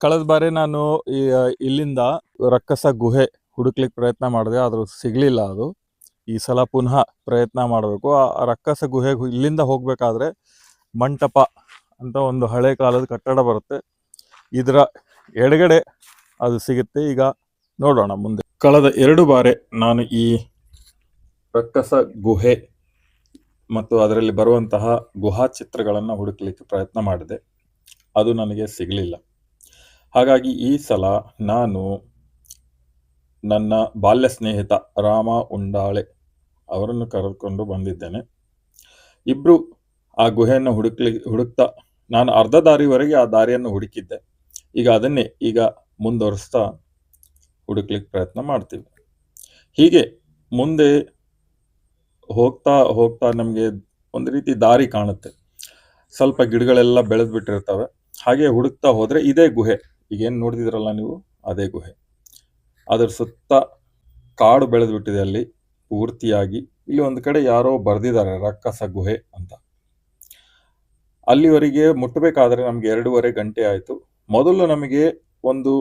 ಕಳೆದ ಬಾರಿ ನಾನು ಈ ಇಲ್ಲಿಂದ ರಕ್ಕಸ ಗುಹೆ ಹುಡುಕ್ಲಿಕ್ಕೆ ಪ್ರಯತ್ನ ಮಾಡಿದೆ, ಆದರೂ ಸಿಗಲಿಲ್ಲ ಅದು. ಈ ಸಲ ಪುನಃ ಪ್ರಯತ್ನ ಮಾಡಬೇಕು. ಆ ರಕ್ಕಸ ಗುಹೆಗೆ ಇಲ್ಲಿಂದ ಹೋಗಬೇಕಾದ್ರೆ ಮಂಟಪ ಅಂತ ಒಂದು ಹಳೆ ಕಾಲದ ಕಟ್ಟಡ ಬರುತ್ತೆ, ಇದರ ಎಡಗಡೆ ಅದು ಸಿಗುತ್ತೆ. ಈಗ ನೋಡೋಣ ಮುಂದೆ. ಕಳೆದ 2 ಬಾರಿ ನಾನು ಈ ರಕ್ಕಸ ಗುಹೆ ಮತ್ತು ಅದರಲ್ಲಿ ಬರುವಂತಹ ಗುಹಾ ಚಿತ್ರಗಳನ್ನು ಹುಡುಕಲಿಕ್ಕೆ ಪ್ರಯತ್ನ ಮಾಡಿದೆ, ಅದು ನನಗೆ ಸಿಗಲಿಲ್ಲ. ಹಾಗಾಗಿ ಈ ಸಲ ನಾನು ನನ್ನ ಬಾಲ್ಯ ಸ್ನೇಹಿತ ರಾಮ ಉಂಡಾಳೆ ಅವರನ್ನು ಕರೆದುಕೊಂಡು ಬಂದಿದ್ದೇನೆ. ಇಬ್ಬರು ಆ ಗುಹೆಯನ್ನು ಹುಡುಕ್ತಾ ನಾನು ಅರ್ಧ ದಾರಿವರೆಗೆ ಆ ದಾರಿಯನ್ನು ಹುಡುಕಿದ್ದೆ. ಈಗ ಅದನ್ನೇ ಮುಂದುವರಿಸ್ತಾ ಹುಡುಕ್ಲಿಕ್ಕೆ ಪ್ರಯತ್ನ ಮಾಡ್ತೀವಿ. ಹೀಗೆ ಮುಂದೆ ಹೋಗ್ತಾ ಹೋಗ್ತಾ ನಮಗೆ ಒಂದು ರೀತಿ ದಾರಿ ಕಾಣುತ್ತೆ. ಸ್ವಲ್ಪ ಗಿಡಗಳೆಲ್ಲ ಬೆಳೆದು ಬಿಟ್ಟಿರ್ತವೆ. ಹಾಗೆ ಹುಡುಕ್ತಾ ಹೋದರೆ ಇದೇ ಗುಹೆ, ಈಗೇನು ನೋಡ್ತಿದ್ರಲ್ಲ ನೀವು, ಅದೇ ಗುಹೆ. ಅದರ ಸುತ್ತ ಕಾಡು ಬೆಳೆದು ಬಿಟ್ಟಿದೆ ಅಲ್ಲಿ ಪೂರ್ತಿಯಾಗಿ. ಇಲ್ಲಿ ಒಂದು ಕಡೆ ಯಾರೋ ಬರೆದಿದ್ದಾರೆ ರಕ್ಕಸ ಗುಹೆ ಅಂತ. ಅಲ್ಲಿವರೆಗೆ ಮುಟ್ಟಬೇಕಾದ್ರೆ ನಮಗೆ 2.5 ಗಂಟೆ ಆಯಿತು. ಮೊದಲು ನಮಗೆ ಒಂದು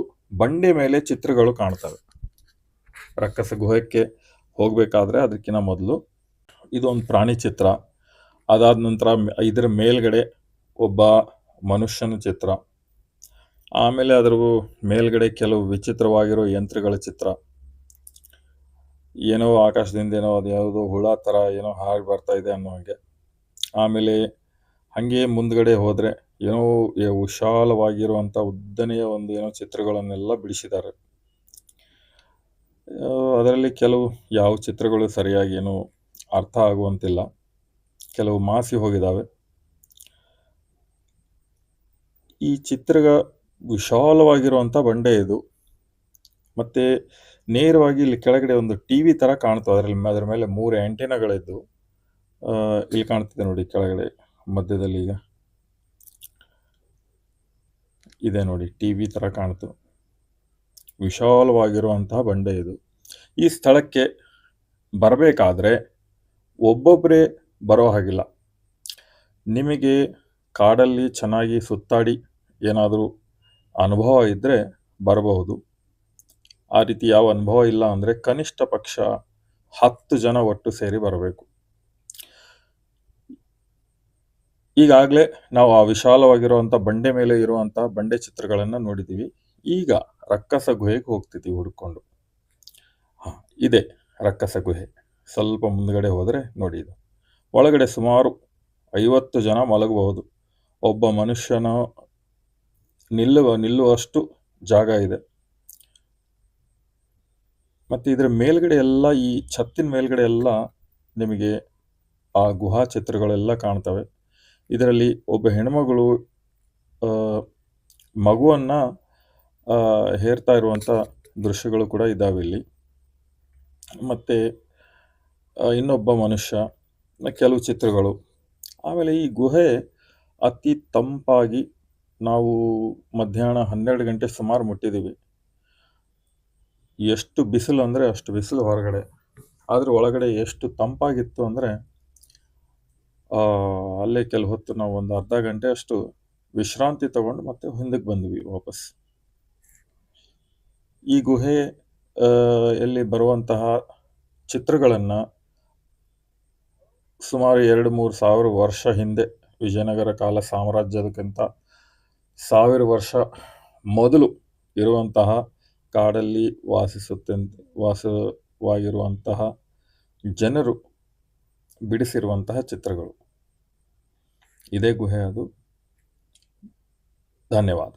ಬಂಡೆ ಮೇಲೆ ಚಿತ್ರಗಳು ಕಾಣ್ತವೆ. ರಕ್ಕಸ ಗುಹೆಗೆ ಹೋಗಬೇಕಾದ್ರೆ ಅದಕ್ಕಿಂತ ಮೊದಲು ಇದು ಒಂದು ಪ್ರಾಣಿ ಚಿತ್ರ, ಅದಾದ ನಂತರ ಇದರ ಮೇಲ್ಗಡೆ ಒಬ್ಬ ಮನುಷ್ಯನ ಚಿತ್ರ, ಆಮೇಲೆ ಅದರ ಮೇಲ್ಗಡೆ ಕೆಲವು ವಿಚಿತ್ರವಾಗಿರೋ ಯಂತ್ರಗಳ ಚಿತ್ರ, ಏನೋ ಆಕಾಶದಿಂದ ಏನೋ ಅದು ಯಾವುದೋ ಹುಳ ಥರ ಏನೋ ಹಾಗೆ ಬರ್ತಾ ಇದೆ ಅನ್ನೋ ಹಾಗೆ. ಆಮೇಲೆ ಹಾಗೆ ಮುಂದ್ಗಡೆ ಹೋದರೆ ಏನೋ ವಿಶಾಲವಾಗಿರುವಂಥ ಉದ್ದನೆಯ ಒಂದು ಏನೋ ಚಿತ್ರಗಳನ್ನೆಲ್ಲ ಬಿಡಿಸಿದ್ದಾರೆ. ಅದರಲ್ಲಿ ಕೆಲವು ಯಾವ ಚಿತ್ರಗಳು ಸರಿಯಾಗಿ ಏನೋ ಅರ್ಥ ಆಗುವಂತಿಲ್ಲ, ಕೆಲವು ಮಾಸಿ ಹೋಗಿದ್ದಾವೆ. ಈ ಚಿತ್ರ ವಿಶಾಲವಾಗಿರುವಂಥ ಬಂಡೆ ಇದು, ಮತ್ತು ನೇರವಾಗಿ ಇಲ್ಲಿ ಕೆಳಗಡೆ ಒಂದು ಟಿವಿ ಥರ ಕಾಣ್ತು. ಅದರ ಮೇಲೆ 3 ಆ್ಯಂಟೆನಾಗಳಿದ್ದು ಇಲ್ಲಿ ಕಾಣ್ತಿದೆ ನೋಡಿ, ಕೆಳಗಡೆ ಮಧ್ಯದಲ್ಲಿ ಈಗ ಇದೆ ನೋಡಿ, ಟಿವಿ ಥರ ಕಾಣ್ತು. ವಿಶಾಲವಾಗಿರುವಂತಹ ಬಂಡೆ ಇದು. ಈ ಸ್ಥಳಕ್ಕೆ ಬರಬೇಕಾದ್ರೆ ಒಬ್ಬೊಬ್ಬರೇ ಬರೋ ಹಾಗಿಲ್ಲ. ನಿಮಗೆ ಕಾಡಲ್ಲಿ ಚೆನ್ನಾಗಿ ಸುತ್ತಾಡಿ ಏನಾದರೂ ಅನುಭವ ಇದ್ದರೆ ಬರಬಹುದು. ಆ ರೀತಿ ಯಾವ ಅನುಭವ ಇಲ್ಲ ಅಂದರೆ ಕನಿಷ್ಠ ಪಕ್ಷ 10 ಜನ ಒಟ್ಟು ಸೇರಿ ಬರಬೇಕು. ಈಗಾಗಲೇ ನಾವು ಆ ವಿಶಾಲವಾಗಿರುವಂಥ ಬಂಡೆ ಮೇಲೆ ಇರುವಂಥ ಬಂಡೆ ಚಿತ್ರಗಳನ್ನು ನೋಡಿದ್ದೀವಿ. ಈಗ ರಕ್ಕಸ ಗುಹೆಗೆ ಹೋಗ್ತಿದ್ದೀವಿ ಹುಡ್ಕೊಂಡು. ಇದೆ ರಕ್ಕಸ ಗುಹೆ. ಸ್ವಲ್ಪ ಮುಂದ್ಗಡೆ ಹೋದರೆ ನೋಡಿ, ಇದು ಒಳಗಡೆ ಸುಮಾರು 50 ಜನ ಮಲಗಬಹುದು. ಒಬ್ಬ ಮನುಷ್ಯನ ನಿಲ್ಲುವಷ್ಟು ಜಾಗ ಇದೆ. ಮತ್ತು ಇದರ ಮೇಲ್ಗಡೆ ಎಲ್ಲ, ಈ ಛತ್ತಿನ ಮೇಲ್ಗಡೆ ಎಲ್ಲ ನಿಮಗೆ ಆ ಗುಹಾ ಚಿತ್ರಗಳೆಲ್ಲ ಕಾಣ್ತವೆ. ಇದರಲ್ಲಿ ಒಬ್ಬ ಹೆಣ್ಮಗಳು ಮಗುವನ್ನು ಹೇರ್ತಾ ಇರುವಂಥ ದೃಶ್ಯಗಳು ಕೂಡ ಇದ್ದಾವೆ ಇಲ್ಲಿ. ಮತ್ತು ಇನ್ನೊಬ್ಬ ಮನುಷ್ಯ, ಕೆಲವು ಚಿತ್ರಗಳು. ಆಮೇಲೆ ಈ ಗುಹೆ ಅತಿ ತಂಪಾಗಿ, ನಾವು ಮಧ್ಯಾಹ್ನ 12 ಗಂಟೆ ಸುಮಾರು ಮುಟ್ಟಿದ್ದೀವಿ. ಎಷ್ಟು ಬಿಸಿಲು ಅಂದರೆ ಅಷ್ಟು ಬಿಸಿಲು ಹೊರಗಡೆ, ಆದರೆ ಒಳಗಡೆ ಎಷ್ಟು ತಂಪಾಗಿತ್ತು ಅಂದರೆ ಅಲ್ಲೇ ಕೆಲವು ಹೊತ್ತು ನಾವು ಒಂದು ಅರ್ಧ ಗಂಟೆ ಅಷ್ಟು ವಿಶ್ರಾಂತಿ ತಗೊಂಡು ಮತ್ತೆ ಹಿಂದಕ್ಕೆ ಬಂದ್ವಿ ವಾಪಸ್. ಈ ಗುಹೆ ಎಲ್ಲಿ ಬರುವಂತಹ ಚಿತ್ರಗಳನ್ನು ಸುಮಾರು 2-3 ಸಾವಿರ ವರ್ಷ ಹಿಂದೆ, ವಿಜಯನಗರ ಕಾಲ ಸಾಮ್ರಾಜ್ಯದಕ್ಕಿಂತ 1000 ವರ್ಷ ಮೊದಲು ಇರುವಂತಹ ಕಾಡಲ್ಲಿ ವಾಸವಾಗಿರುವಂತಹ ಜನರು ಬಿಡಿಸಿರುವಂತಹ ಚಿತ್ರಗಳು. ಇದೇ ಗುಹೆ ಅದು. ಧನ್ಯವಾದ.